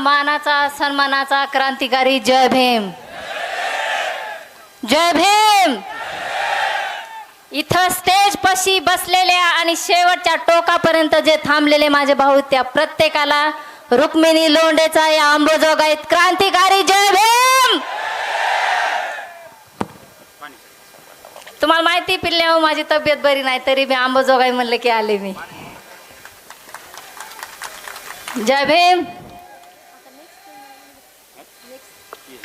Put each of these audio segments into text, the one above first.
मानाचा सन्मानाचा क्रांतिकारी जय भीम, जय भीम. इथं स्टेज पशी बसलेल्या आणि शेवटच्या टोकापर्यंत जे थांबलेले माझे भाऊ, त्या प्रत्येकाला रुक्मिणी लोंढेचा या अंबाजोगाईत क्रांतिकारी जय भीम. तुम्हाला माहिती पिल्ल्या हो, माझी तब्येत बरी नाही तरी मी अंबाजोगाई म्हणलं की आले मी. जय भीम.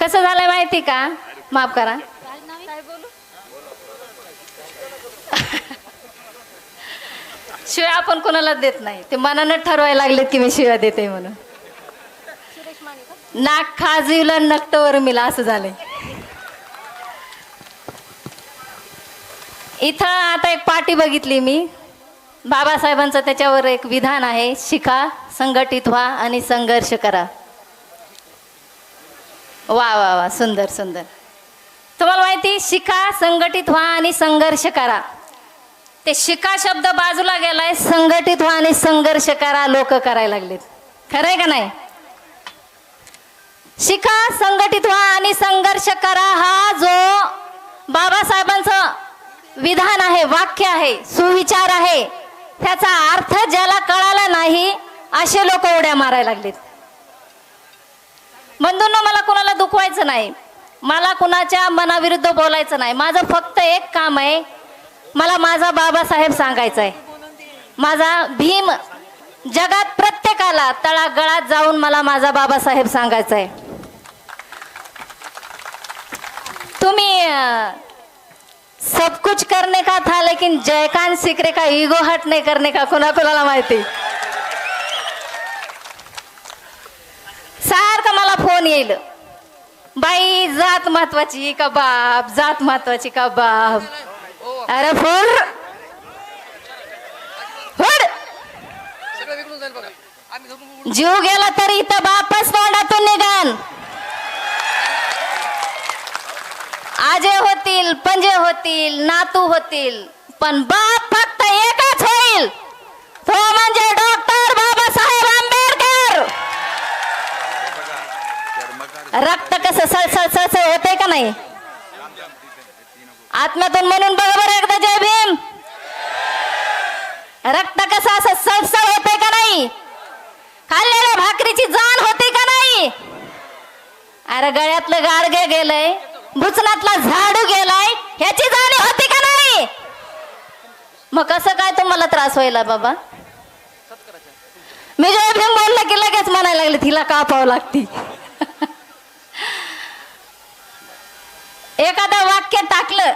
कसं झालंय माहिती का? माफ करा. शिव्या आपण कोणाला देत नाही, ते मनानं ठरवायला लागलेत की मी शिव्या देते म्हणून. नाक खाजविला नक्तवर मिला असं झालंय. इथं आता एक पाटी बघितली मी, बाबासाहेबांचं त्याच्यावर एक विधान आहे, शिका, संघटित व्हा आणि संघर्ष करा. वा वा वा, सुंदर सुंदर. तुम्हाला माहिती, शिका, संघटित व्हा आणि संघर्ष करा. ते शिका शब्द बाजूला गेलाय, संघटित व्हा आणि संघर्ष करा लोक करायला लागलेत. खरंय का नाही? शिका, संघटित व्हा आणि संघर्ष करा हा जो बाबासाहेबांचं विधान आहे, वाक्य आहे, सुविचार आहे, त्याचा अर्थ ज्याला कळाला नाही असे लोक उड्या मारायला लागलेत. बंधूंनो, मला कुणाला दुखवायचं नाही, मला कुणाच्या मनाविरुद्ध बोलायचं नाही. माझं फक्त एक काम आहे, मला माझा बाबासाहेब सांगायचा आहे. माझा भीम जगात प्रत्येकाला तळागळात जाऊन मला माझा बाबासाहेब सांगायचा आहे. तुम्ही सब कुछ करने का था लेकिन जयकांत सिकरे का ईगो हट नहीं करने का, कोणाला माहिती. सारखा मला फोन येईल, बाई जात महत्वाची का बाप, जात महत्वाची का बाप. अरे फोड फोड, जीव गेला तरी इथं बापच तोंडातून निघान. आजे होतील, पंजे होतील, नातू होतील, पण बाप फक्त एकच होईल, तो म्हणजे डॉक्टर बाबासाहेब आंबेडकर. रक्त कसं सळसळ सळसळ होते का नाही आत्म्यातून? म्हणून बरोबर एकदा जय भीम. रक्त कसं असं सळसळ होते का नाही? खाल्लेल्या भाकरीची जाण होते का नाही? अरे गळ्यातलं गाडगे गेलंय, भुचनातला झाडू गेलाय, ह्याची जाणीव होती का नाही? मग कसं काय तुम्हाला त्रास व्हायला बाबा? मी जय भीम बोललं की लगेच म्हणायला लागले तिला कापावं लागती. एखादा वाक्य टाकलं,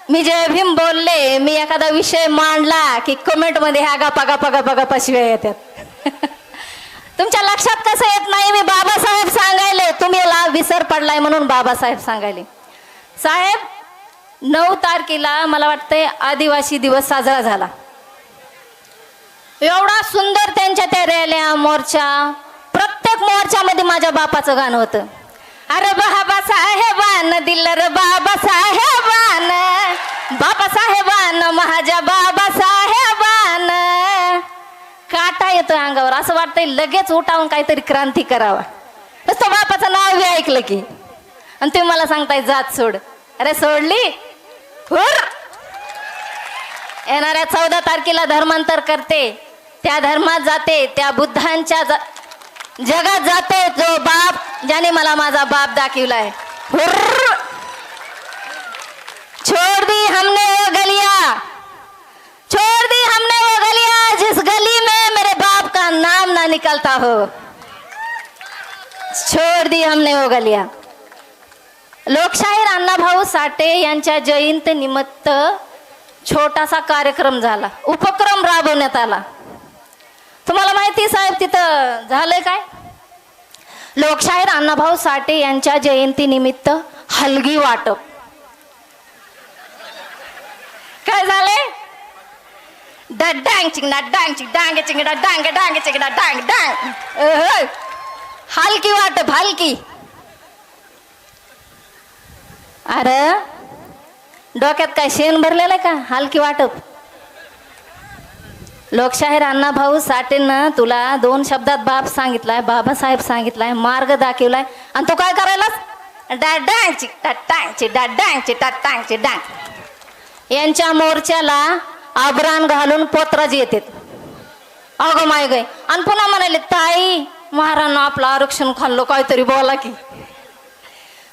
मी जय भीम बोलले, मी एखादा विषय मांडला की कमेंट मध्ये ह्या गपा गपा गपा गपा शिव्या येतात. तुमच्या लक्षात कसं येत नाही मी बाबासाहेब सांगायले, तुम्ही विसर पडलाय म्हणून बाबासाहेब सांगायले. साहेब 9 तारखेला मला वाटतंय आदिवासी दिवस साजरा झाला. एवढा सुंदर त्यांच्या त्या रॅल्या, मोर्चा, प्रत्येक मोर्चामध्ये माझ्या बापाचं गाणं होतं. अरे बाबासाहेबान दिलं रे बाबासाहेबान, बाबासाहेबान माझ्या बाबासाहेबान. काटा येतोय अंगावर, असं वाटतंय लगेच उठावून काहीतरी क्रांती करावा. नुसतं बापाचं नाव बी ऐकलं की, आणि तुम्ही मला सांगताय जात सोड. अरे सोडली हुर. येणाऱ्या 14 तारखेला धर्मांतर करते, त्या धर्मात जाते, त्या बुद्धांच्या जगात जाते, जो बाप ज्याने मला माझा बाप दाखवलाय. हुर्र. छोड़ दी हमने वो गलियां, छोड़ दी हमने वो गलियां जिस गली में मेरे बाप का नाम ना निकलता हो. छोड़ दी हमने वो गलियां. लोकशाहीर अण्णाभाऊ साठे यांच्या जयंती निमित्त छोटासा कार्यक्रम झाला, उपक्रम राबवण्यात आला. तुम्हाला माहिती साहेब तिथं झालंय काय? लोकशाहीर अण्णाभाऊ साठे यांच्या जयंती निमित्त हलगी वाटप. काय झालंय? डांग चिंगडा डांग चिंग डांग चिंगडा डांग डांग चिंगडा डांग डांग. हलकी वाटप, हलकी. अरे डोक्यात काय शेण भरलेलं आहे का? हलकी वाटप. लोकशाहीर अण्णाभाऊ साठेंनं तुला 2 शब्दात बाप सांगितलाय, बाबासाहेब सांगितलाय, मार्ग दाखवलाय, आणि तू काय करायलास? डाडांची टाटांची डाडांची टाटांची डांग. यांच्या मोर्चाला आभरण घालून पोत्राज येतात. अगं माय गय. आणि पुन्हा म्हणाले ताई महाराजांना आपलं आरक्षण खाल्लं, काहीतरी बोला की.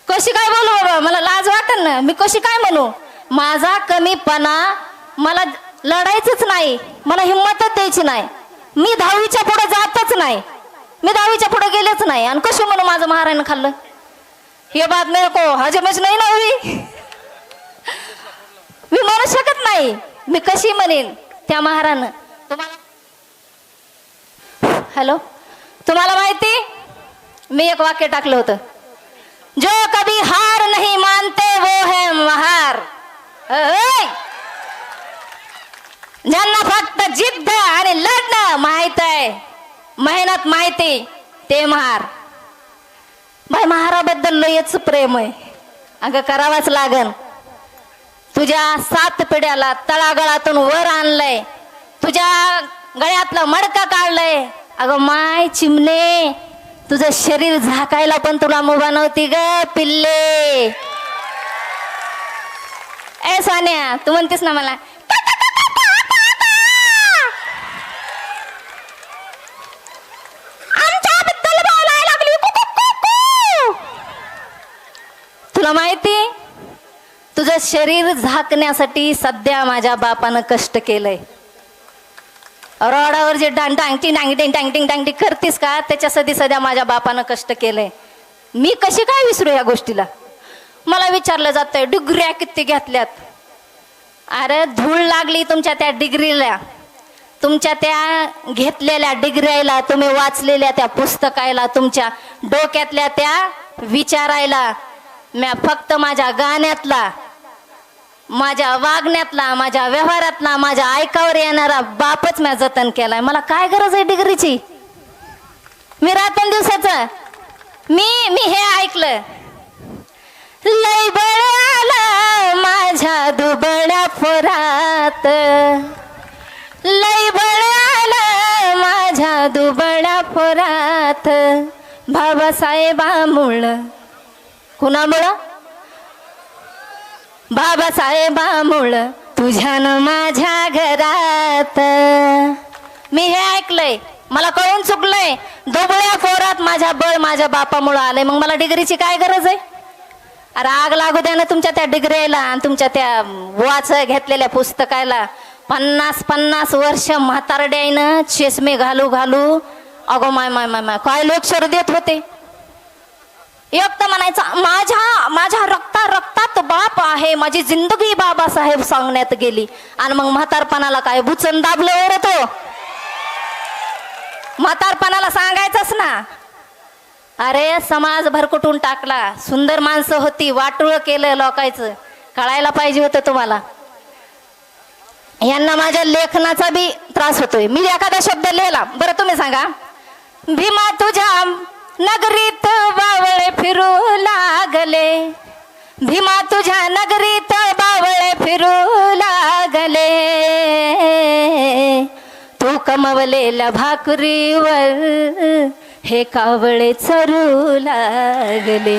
कशी काय बोलू बाबा, मला लाज वाटेल ना. मी कशी काय म्हणू? माझा कमीपणा, मला लढायचंच नाही, मला हिंमतच द्यायची नाही. मी 10वीच्या पुढे जातच नाही, मी 10वीच्या पुढे गेलेच नाही, आणि कशी म्हणू माझं महाराजांना खाल्लं? हे बात मेरे को हजमच नाही ना हुई. मी म्हणू शकत नाही. मी कशी म्हणेन त्या महाराजांना? तुम्हाला हॅलो, तुम्हाला माहिती, मी एक वाक्य टाकलं होतं, जो कभी हार नहीं मानते वो है महार. ज्यांना फक्त जिद्द आणि लढणं माहित आहे, मेहनत माहिती, ते महार. बाई महाराबद्दल लयच प्रेम आहे. अगं करावाच लागन. तुझ्या 7 पिढ्याला तळागळातून वर आणलंय, तुझ्या गळ्यातलं मडकं काढलंय. अगं माय चिमणे, तुझं शरीर झाकायला पण तुला मुभा नव्हती ग पिल्ले. ए सान्या, तू म्हणतेस ना मला आमच्याबद्दल बोलायला लागली, तुला माहिती, तुझं शरीर झाकण्यासाठी सध्या माझ्या बापानं कष्ट केलंय. रोडावर जे डांगटिंग डांगटिंग डांगटिंग डांगटिंग करतीस का, त्याच्यासाठी सध्या माझ्या बापानं कष्ट केलंय. मी कशी काय विसरू या गोष्टीला? मला विचारलं जातंय डिग्र्या किती घेतल्यात. अरे धूळ लागली तुमच्या त्या डिग्रीला, तुमच्या त्या घेतलेल्या डिग्र्याला, तुम्ही वाचलेल्या त्या पुस्तकाला, तुमच्या डोक्यातल्या त्या विचारायला. मी फक्त माझ्या गाण्यातला, माझ्या वागण्यातला, माझ्या व्यवहारातला, माझ्या ऐकावर येणारा बापच मी जतन केलाय. मला काय गरज आहे डिग्रीची? मी रात्रंदिवसाचं मी हे ऐकलं, लय बळ आलं माझ्या दुबळ्या पोरात, लय बळ आलं माझ्या दुबळ्या पोरात. बाबासाहेबामुळं, कुणामुळं? बाबासाहेबामुळं तुझ्यानं माझ्या घरात. मी हे ऐकलंय, मला कळून चुकलंय. दुबळ्या पोरात माझ्या बळ माझ्या बापामुळं आलंय. मग मला डिग्रीची काय गरज आहे? अरे आग लागू द्या ना तुमच्या त्या डिग्रीला आणि तुमच्या त्या वाच घेतलेल्या पुस्तकाला. 50-50 वर्ष म्हातारड्यानं चष्मे घालू घालू, अगो माय माय माय माय काय लोकशाहीर देत होते. एक तर म्हणायचा माझ्या रक्तात बाप आहे, माझी जिंदगी बाबासाहेब सांगण्यात गेली. आणि मग म्हातारपणाला काय बुचन दाबलं रे तो? म्हातारपणाला सांगायचंच ना. अरे समाज भरकुटून टाकला, सुंदर माणसं होती, वाटुळ केलं लोकांचं, कळायला पाहिजे होतं तुम्हाला. यांना माझ्या लेखनाचा बी त्रास होतोय. मी एखादा शब्द लिहिला, बरं तुम्ही सांगा, भीमा तुझ्या नगरीत बावळे फिरू लागले, भीमा तुझ्या नगरीत बावळे फिरू लागले, तू कमवलेल्या भाकरीवर हे कावळे चरू लागले.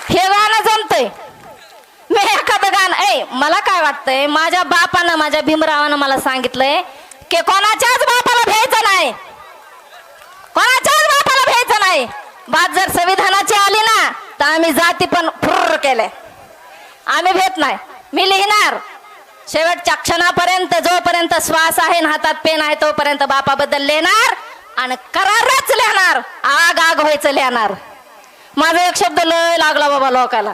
हे गाणं जमतंय. मी एखादं गाणं, मला काय वाटतंय, माझ्या बापानं, माझ्या भीमरावानं मला सांगितलंय की कोणाच्याच बापाला भ्यायचं नाही, कोणाच्याच बापाला भ्यायचं नाही. बात जर संविधानाची आली ना तर आम्ही जाती पण फुर्र केले, आम्ही भेट नाही. मी लिहिणार शेवटच्या क्षणापर्यंत, जोपर्यंत श्वास आहे हातात पेन आहे तोपर्यंत बापाबद्दल लिहिणार आणि करारच लिहिणार, आग आग व्हायचं लिहिणार. माझा एक शब्द लय लागला बाबा लोकाला.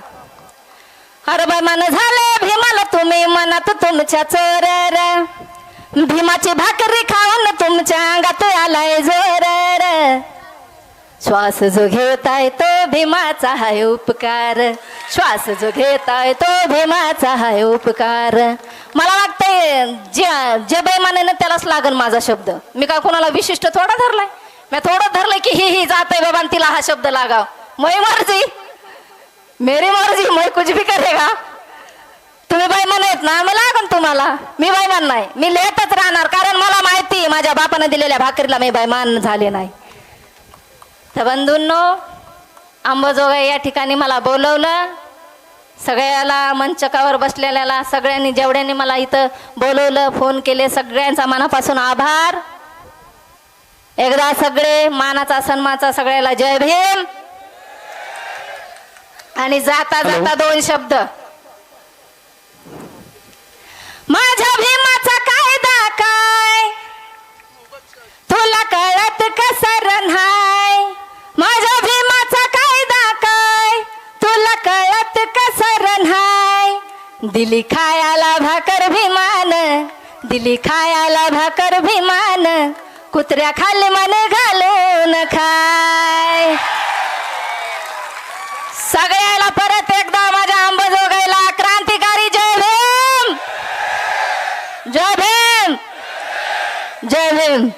अरे बाई मन झाले भीमाला तुम्ही मनात तुमच्या चोर, भीमाची भाकरी खाऊन तुमच्या अंगात आलाय जोर, श्वास जो घेताय तो भीमाचा हाय उपकार, श्वास जो घेताय तो भीमाचा हाय उपकार. मला वाटतंय जे बेमानाने त्यालाच लागन माझा शब्द. मी काय कोणाला विशिष्ट थोडा धरलाय, मी थोडं धरलंय की ही जाते बाबा तिला हा शब्द लागाव. मै मर्जी, मेरी मर्जी, मैं कुछ भी करेगा. तुम्ही बैमान आहेत ना, मी लागन तुम्हाला. मी बैमान नाही, मी लेतच राहणार, कारण मला माहिती माझ्या बापानं दिलेल्या भाकरीला मी बैमान झाले नाही. तर बंधूंनो, अंबाजोगाई या ठिकाणी मला बोलवलं. सगळ्याला मंचकावर बसलेल्याला सगळ्यांनी जेवढ्यांनी मला इथं बोलवलं, फोन केले, सगळ्यांचा मनापासून आभार. एकदा सगळे मानाचा सन्मानाचा सगळ्याला जय भीम. आणि जाता जाता दोन शब्द. माझ्या भीमाचा कायदा काय तुला कळत कसं नाही. माझ्या भीमाचा कायदा काय तुला कळत कसं नाही. दिली खायाला भाकर भीमान, दिली खायाला भाकर भीमान, कुत्र्या खाली मन घालून खाय. सगळ्याला परत एकदा माझ्या अंबाजोगाईला क्रांतिकारी जय भीम, जय भीम, जय भीम.